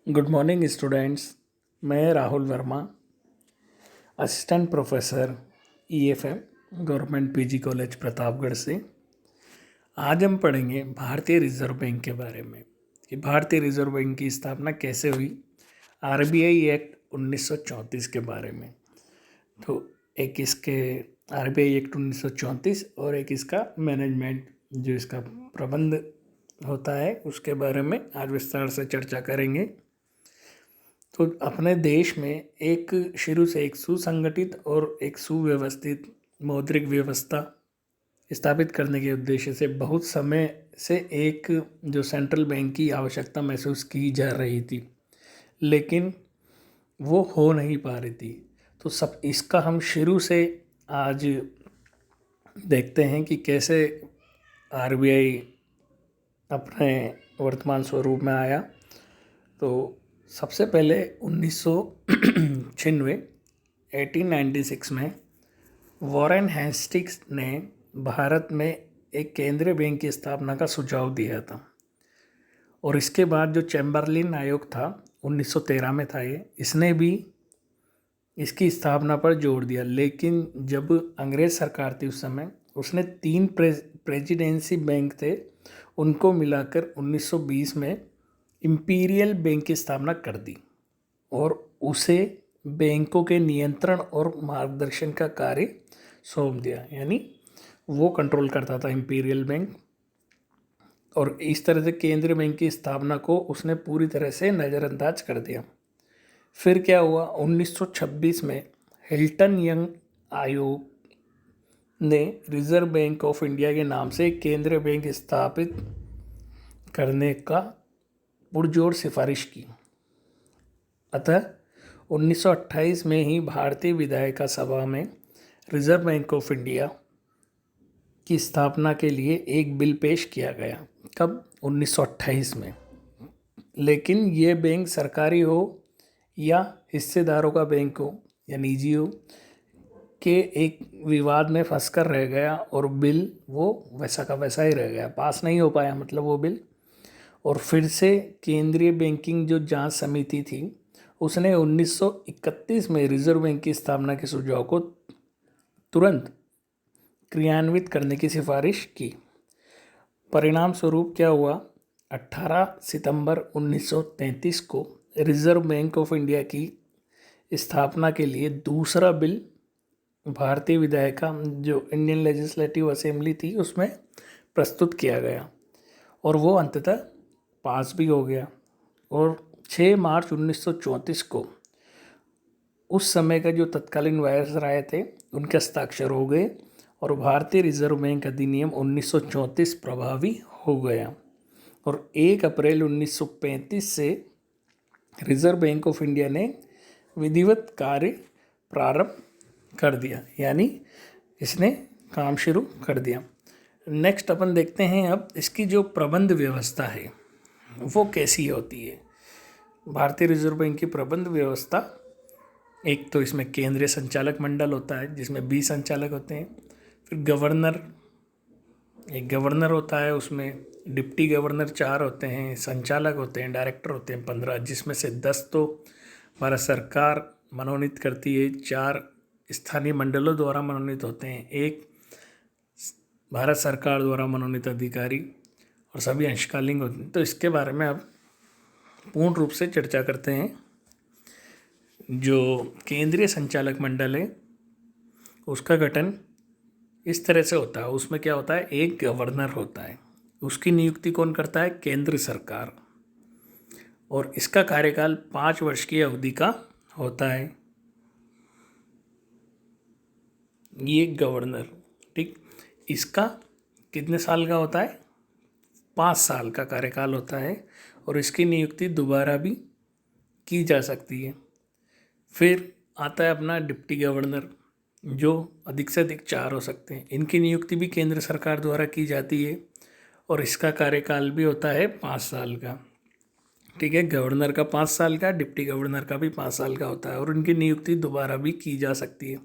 Good morning students. मैं Rahul Verma, assistant professor EFM government PG college Pratapgarh से। आज हम पढ़ेंगे भारतीय रिजर्व बैंक के बारे में कि भारतीय रिजर्व बैंक की स्थापना कैसे हुई, आरबीआई एक्ट 1934 के बारे में। तो एक इसके आरबीआई एक्ट 1934 और एक इसका मैनेजमेंट जो इसका प्रबंध होता है उसके बारे में आज विस्तार से चर्चा करेंगे। तो अपने देश में एक शुरू से एक सुसंगठित और एक सुव्यवस्थित मौद्रिक व्यवस्था स्थापित करने के उद्देश्य से बहुत समय से एक जो सेंट्रल बैंक की आवश्यकता महसूस की जा रही थी, लेकिन वो हो नहीं पा रही थी। तो सब इसका हम शुरू से आज देखते हैं कि कैसे आरबीआई अपने वर्तमान स्वरूप में आया। तो सबसे पहले 1996 1896 में वॉरेन हेस्टिंग्स ने भारत में एक केंद्रीय बैंक की स्थापना का सुझाव दिया था, और इसके बाद जो चैम्बरलिन आयोग था 1913 में था इसने भी इसकी स्थापना पर जोर दिया। लेकिन जब अंग्रेज़ सरकार थी उस समय उसने 3 प्रेसिडेंसी बैंक थे, उनको मिलाकर 1920 में इंपीरियल बैंक की स्थापना कर दी और उसे बैंकों के नियंत्रण और मार्गदर्शन का कार्य सौंप दिया, यानी वो कंट्रोल करता था इंपीरियल बैंक। और इस तरह से केंद्रीय बैंक की स्थापना को उसने पूरी तरह से नज़रअंदाज कर दिया। फिर क्या हुआ, 1926 में हिल्टन यंग आयोग ने रिजर्व बैंक ऑफ इंडिया के नाम से केंद्रीय बैंक स्थापित करने का पुरजोर सिफारिश की। अतः 1928 में ही भारतीय विधायिका सभा में रिजर्व बैंक ऑफ इंडिया की स्थापना के लिए एक बिल पेश किया गया। कब? 1928 में। लेकिन ये बैंक सरकारी हो या हिस्सेदारों का बैंक हो या निजी हो के एक विवाद में फंसकर रह गया और बिल वो वैसा का वैसा ही रह गया, पास नहीं हो पाया मतलब वो बिल। और फिर से केंद्रीय बैंकिंग जो जांच समिति थी उसने 1931 में रिजर्व बैंक की स्थापना के सुझाव को तुरंत क्रियान्वित करने की सिफारिश की। परिणाम स्वरूप क्या हुआ, 18 सितंबर 1933 को रिजर्व बैंक ऑफ इंडिया की स्थापना के लिए दूसरा बिल भारतीय विधायिका जो इंडियन लेजिस्लेटिव असेंबली थी उसमें प्रस्तुत किया गया और वो अंततः पास भी हो गया। और 6 मार्च 1934 को उस समय का जो तत्कालीन वायसराय थे उनके हस्ताक्षर हो गए और भारतीय रिजर्व बैंक अधिनियम 1934 प्रभावी हो गया। और 1 अप्रैल 1935 से रिजर्व बैंक ऑफ इंडिया ने विधिवत कार्य प्रारंभ कर दिया, यानी इसने काम शुरू कर दिया। नेक्स्ट अपन देखते हैं अब इसकी जो प्रबंध व्यवस्था है वो कैसी होती है। भारतीय रिजर्व बैंक की प्रबंध व्यवस्था, एक तो इसमें केंद्रीय संचालक मंडल होता है जिसमें 20 संचालक होते हैं। फिर गवर्नर, एक गवर्नर होता है, उसमें डिप्टी गवर्नर 4 होते हैं, संचालक होते हैं, डायरेक्टर होते हैं 15, जिसमें से 10 तो भारत सरकार मनोनीत करती है, 4 स्थानीय मंडलों द्वारा मनोनीत होते हैं, एक भारत सरकार द्वारा मनोनीत अधिकारी और सभी अंशकालीन होते हैं। तो इसके बारे में अब पूर्ण रूप से चर्चा करते हैं। जो केंद्रीय संचालक मंडल है उसका गठन इस तरह से होता है, उसमें क्या होता है, एक गवर्नर होता है, उसकी नियुक्ति कौन करता है, केंद्र सरकार, और इसका कार्यकाल 5 वर्ष की अवधि का होता है। ये गवर्नर, ठीक, इसका कितने साल का होता है, 5 साल का कार्यकाल होता है और इसकी नियुक्ति दोबारा भी की जा सकती है। फिर आता है अपना डिप्टी गवर्नर, जो अधिक से अधिक 4 हो सकते हैं, इनकी नियुक्ति भी केंद्र सरकार द्वारा की जाती है और इसका कार्यकाल भी होता है 5 साल का। ठीक है, गवर्नर का 5 साल का, डिप्टी गवर्नर का भी 5 साल का होता है और इनकी नियुक्ति दोबारा भी की जा सकती है,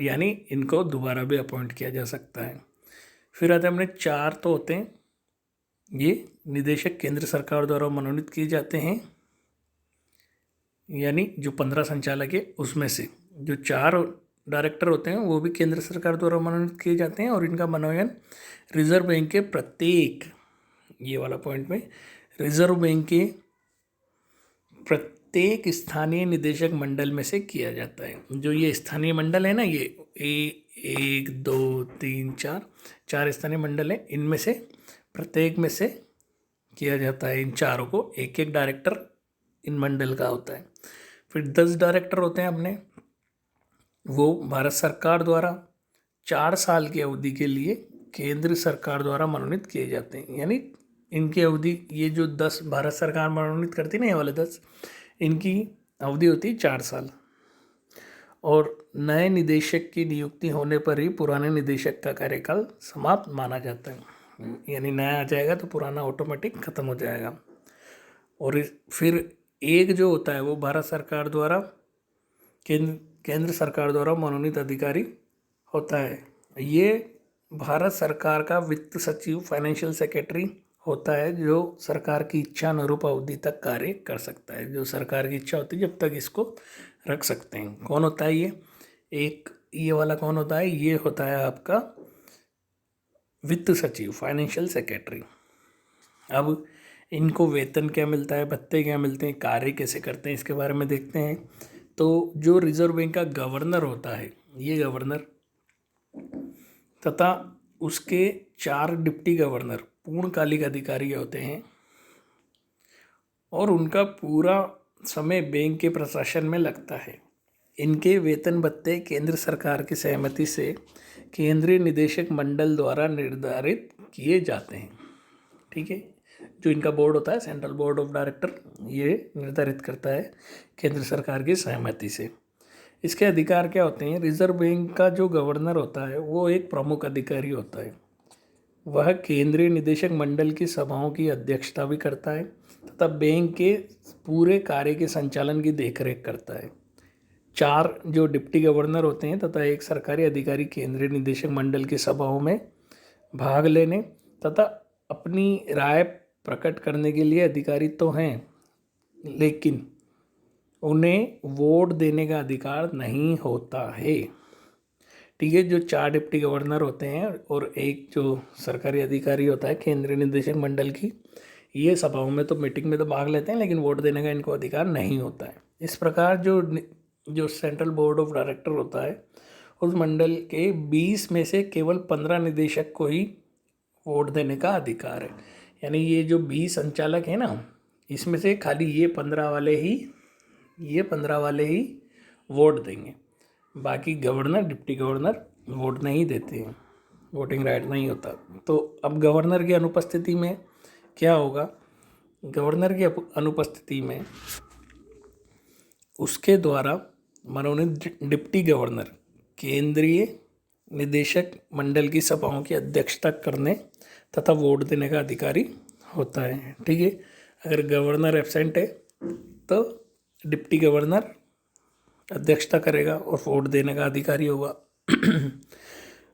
यानी इनको दोबारा भी अपॉइंट किया जा सकता है। फिर आते हैं अपने 4 तो होते हैं, ये निदेशक केंद्र सरकार द्वारा मनोनीत किए जाते हैं। यानी जो 15 संचालक है उसमें से जो 4 डायरेक्टर होते हैं वो भी केंद्र सरकार द्वारा मनोनीत किए जाते हैं, और इनका मनोनयन रिजर्व बैंक के प्रत्येक, ये वाला पॉइंट में, रिजर्व बैंक के प्रत्येक स्थानीय निदेशक मंडल में से किया जाता है। जो ये स्थानीय मंडल है ना, ये 1 2 3 4 स्थानीय मंडल है, इनमें से प्रत्येक में से किया जाता है। इन चारों को एक एक डायरेक्टर इन मंडल का होता है। फिर 10 डायरेक्टर होते हैं अपने, वो भारत सरकार द्वारा 4 साल की अवधि के लिए केंद्र सरकार द्वारा मनोनीत किए जाते हैं। यानी इनकी अवधि, ये जो 10 भारत सरकार मनोनीत करती है ना, ये वाले 10, इनकी अवधि होती है 4 साल। और नए निदेशक की नियुक्ति होने पर ही पुराने निदेशक का कार्यकाल समाप्त माना जाता है। यानी नया आ जाएगा तो पुराना ऑटोमेटिक ख़त्म हो जाएगा। और फिर एक जो होता है वो भारत सरकार द्वारा, केंद्र सरकार द्वारा मनोनीत अधिकारी होता है। ये भारत सरकार का वित्त सचिव, फाइनेंशियल सेक्रेटरी होता है, जो सरकार की इच्छा अनुरूप अवधि तक कार्य कर सकता है। जो सरकार की इच्छा होती है जब तक इसको रख सकते हैं। कौन होता है ये? एक ये वाला कौन होता है? ये होता है आपका वित्त सचिव, फाइनेंशियल सेक्रेटरी। अब इनको वेतन क्या मिलता है, भत्ते क्या मिलते हैं, कार्य कैसे करते हैं, इसके बारे में देखते हैं। तो जो रिजर्व बैंक का गवर्नर होता है, ये गवर्नर तथा उसके 4 डिप्टी गवर्नर पूर्णकालिक अधिकारी होते हैं, और उनका पूरा समय बैंक के प्रशासन में लगता है। इनके वेतन भत्ते केंद्र सरकार की सहमति से केंद्रीय निदेशक मंडल द्वारा निर्धारित किए जाते हैं। ठीक है, जो इनका बोर्ड होता है, सेंट्रल बोर्ड ऑफ डायरेक्टर, ये निर्धारित करता है केंद्र सरकार की सहमति से। इसके अधिकार क्या होते हैं? रिजर्व बैंक का जो गवर्नर होता है वो एक प्रमुख अधिकारी होता है। वह केंद्रीय निदेशक मंडल की सभाओं की अध्यक्षता भी करता है तथा बैंक के पूरे कार्य के संचालन की देखरेख करता है। 4 जो डिप्टी गवर्नर होते हैं तथा एक सरकारी अधिकारी केंद्रीय निदेशक मंडल की सभाओं में भाग लेने तथा अपनी राय प्रकट करने के लिए अधिकारी तो हैं, लेकिन उन्हें वोट देने का अधिकार नहीं होता है। ठीक है, जो 4 डिप्टी गवर्नर होते हैं और एक जो सरकारी अधिकारी होता है केंद्रीय निदेशक मंडल की, ये सभाओं में तो, मीटिंग में तो भाग लेते हैं, लेकिन वोट देने का इनको अधिकार नहीं होता है। इस प्रकार जो सेंट्रल बोर्ड ऑफ डायरेक्टर होता है, उस मंडल के 20 में से केवल 15 निदेशक को ही वोट देने का अधिकार है। यानी ये जो 20 संचालक हैं ना, इसमें से खाली ये 15 वाले ही वोट देंगे। बाकी गवर्नर, डिप्टी गवर्नर वोट नहीं देते हैं, वोटिंग राइट नहीं होता। तो अब गवर्नर की अनुपस्थिति में क्या होगा? गवर्नर की अनुपस्थिति में उसके द्वारा मनोनीत डिप्टी गवर्नर केंद्रीय निदेशक मंडल की सभाओं की अध्यक्षता करने तथा वोट देने का अधिकारी होता है। ठीक है, अगर गवर्नर एब्सेंट है तो डिप्टी गवर्नर अध्यक्षता करेगा और वोट देने का अधिकारी होगा।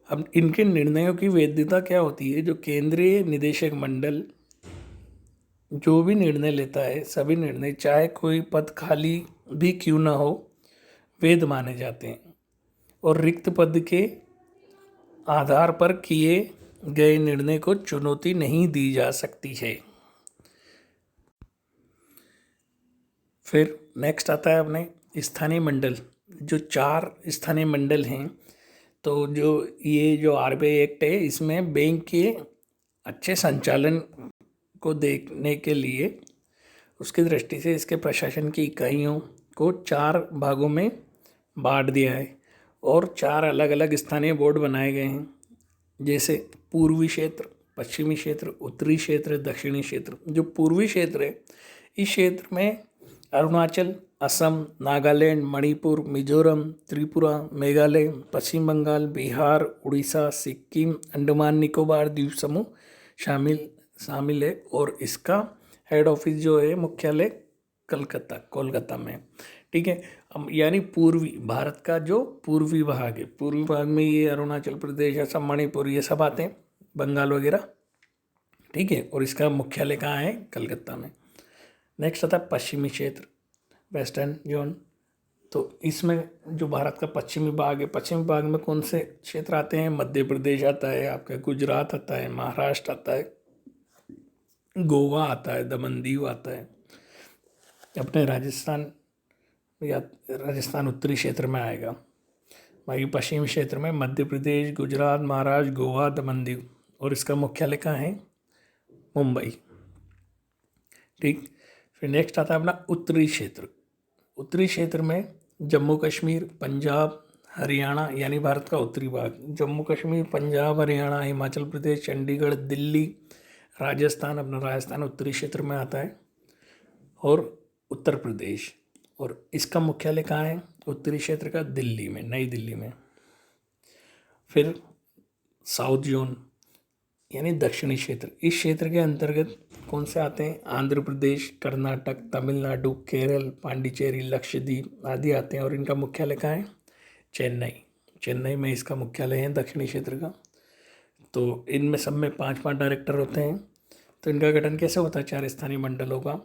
अब इनके निर्णयों की वैधता क्या होती है? जो केंद्रीय निदेशक मंडल जो भी निर्णय लेता है, सभी निर्णय, चाहे कोई पद खाली भी क्यों ना हो, वैध माने जाते हैं और रिक्त पद के आधार पर किए गए निर्णय को चुनौती नहीं दी जा सकती है। फिर नेक्स्ट आता है अपने स्थानीय मंडल। जो 4 स्थानीय मंडल हैं, तो जो आरबीआई एक्ट है, इसमें बैंक के अच्छे संचालन को देखने के लिए उसकी दृष्टि से इसके प्रशासन की इकाइयों को 4 भागों में बांट दिया है और 4 अलग अलग स्थानीय बोर्ड बनाए गए हैं, जैसे पूर्वी क्षेत्र, पश्चिमी क्षेत्र, उत्तरी क्षेत्र, दक्षिणी क्षेत्र। जो पूर्वी क्षेत्र है, इस क्षेत्र में अरुणाचल, असम, नागालैंड, मणिपुर, मिजोरम, त्रिपुरा, मेघालय, पश्चिम बंगाल, बिहार, उड़ीसा, सिक्किम, अंडमान निकोबार द्वीप समूह शामिल है और इसका हेड ऑफिस जो है, मुख्यालय कोलकाता में। ठीक है, यानी पूर्वी भारत का जो पूर्वी भाग है, पूर्वी भाग में ये अरुणाचल प्रदेश, असम, मणिपुर, ये सब आते हैं, बंगाल वगैरह। ठीक है, और इसका मुख्यालय कहाँ है? कलकत्ता में। नेक्स्ट आता है पश्चिमी क्षेत्र। Western zone. तो इसमें जो भारत का पश्चिमी भाग है, पश्चिमी भाग में कौन से क्षेत्र आते हैं? मध्य प्रदेश आता है, आपका गुजरात आता है, महाराष्ट्र आता है, गोवा आता है, दमन दीव आता है, अपने राजस्थान या राजस्थान उत्तरी क्षेत्र में आएगा। बाकी पश्चिमी क्षेत्र में मध्य प्रदेश, गुजरात, महाराष्ट्र, गोवा, दमन दीव, और इसका मुख्यालय कहाँ है? मुंबई। ठीक। फिर नेक्स्ट आता है अपना उत्तरी क्षेत्र। उत्तरी क्षेत्र में जम्मू कश्मीर, पंजाब, हरियाणा, यानी भारत का उत्तरी भाग, जम्मू कश्मीर, पंजाब, हरियाणा, हिमाचल प्रदेश, चंडीगढ़, दिल्ली, राजस्थान, अपना राजस्थान उत्तरी क्षेत्र में आता है, और उत्तर प्रदेश। और इसका मुख्यालय कहाँ है उत्तरी क्षेत्र का? दिल्ली में, नई दिल्ली में। फिर साउथ जोन यानी दक्षिणी क्षेत्र, इस क्षेत्र के अंतर्गत कौन से आते हैं? आंध्र प्रदेश, कर्नाटक, तमिलनाडु, केरल, पांडिचेरी, लक्षद्वीप आदि आते हैं, और इनका मुख्यालय कहाँ है? चेन्नई। चेन्नई में इसका मुख्यालय है दक्षिणी क्षेत्र का। तो इनमें सब में 5-5 डायरेक्टर होते हैं। तो इनका गठन कैसे होता है? 4 स्थानीय मंडलों का।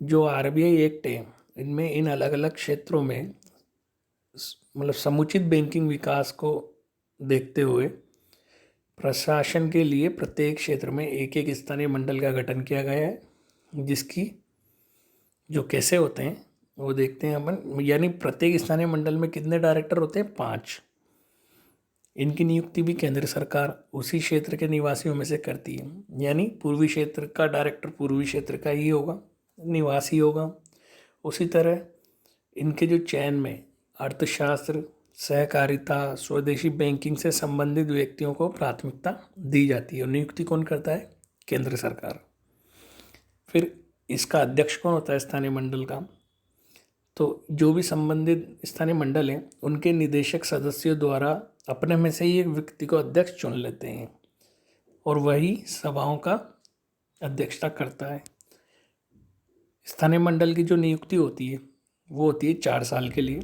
जो आरबीआई एक्ट है, इनमें इन अलग अलग क्षेत्रों में मतलब समुचित बैंकिंग विकास को देखते हुए प्रशासन के लिए प्रत्येक क्षेत्र में एक एक स्थानीय मंडल का गठन किया गया है, जिसकी जो कैसे होते हैं वो देखते हैं अपन। यानी प्रत्येक स्थानीय मंडल में कितने डायरेक्टर होते हैं? 5। इनकी नियुक्ति भी केंद्र सरकार उसी क्षेत्र के निवासियों में से करती है। यानी पूर्वी क्षेत्र का डायरेक्टर पूर्वी क्षेत्र का ही होगा, निवासी होगा। उसी तरह इनके जो चयन में अर्थशास्त्र, सहकारिता, स्वदेशी बैंकिंग से संबंधित व्यक्तियों को प्राथमिकता दी जाती है, और नियुक्ति कौन करता है? केंद्र सरकार। फिर इसका अध्यक्ष कौन होता है स्थानीय मंडल का? तो जो भी संबंधित स्थानीय मंडल हैं उनके निदेशक सदस्यों द्वारा अपने में से ही एक व्यक्ति को अध्यक्ष चुन लेते हैं, और वही सभाओं का अध्यक्षता करता है। स्थानीय मंडल की जो नियुक्ति होती है वो होती है 4 साल के लिए,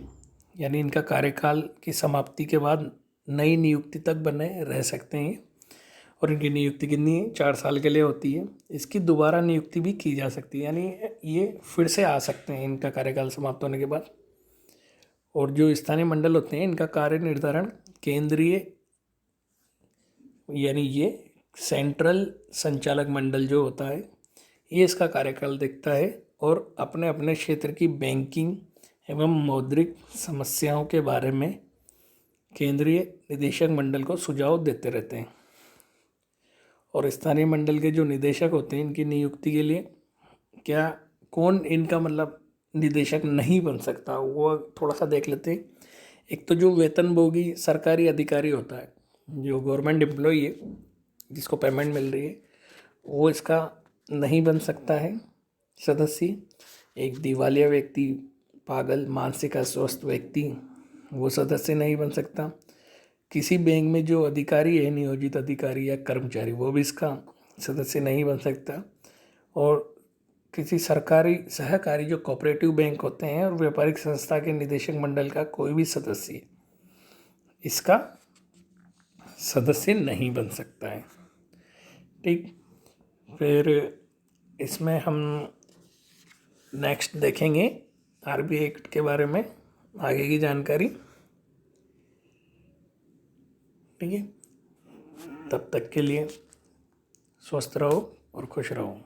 यानी इनका कार्यकाल की समाप्ति के बाद नई नियुक्ति तक बने रह सकते हैं, और इनकी नियुक्ति कितनी है? 4 साल के लिए होती है। इसकी दोबारा नियुक्ति भी की जा सकती है, यानी ये फिर से आ सकते हैं इनका कार्यकाल समाप्त होने के बाद। और जो स्थानीय मंडल होते हैं इनका कार्य निर्धारण केंद्रीय यानी ये सेंट्रल संचालक मंडल जो होता है ये इसका कार्यकाल देखता है, और अपने अपने क्षेत्र की बैंकिंग एवं मौद्रिक समस्याओं के बारे में केंद्रीय निदेशक मंडल को सुझाव देते रहते हैं। और स्थानीय मंडल के जो निदेशक होते हैं इनकी नियुक्ति के लिए कौन इनका मतलब निदेशक नहीं बन सकता, वो थोड़ा सा देख लेते हैं। एक तो जो वेतनभोगी सरकारी अधिकारी होता है, जो गवर्नमेंट एम्प्लॉई है जिसको पेमेंट मिल रही है, वो इसका नहीं बन सकता है सदस्य। एक दिवालिया व्यक्ति, पागल, मानसिक अस्वस्थ व्यक्ति, वो सदस्य नहीं बन सकता। किसी बैंक में जो अधिकारी है, नियोजित अधिकारी या कर्मचारी, वो भी इसका सदस्य नहीं बन सकता। और किसी सरकारी सहकारी जो कोऑपरेटिव बैंक होते हैं और व्यापारिक संस्था के निदेशक मंडल का कोई भी सदस्य इसका सदस्य नहीं बन सकता है। ठीक। फिर इसमें हम नेक्स्ट देखेंगे आरबीआई एक्ट के बारे में आगे की जानकारी। ठीक है, तब तक के लिए स्वस्थ रहो और खुश रहो।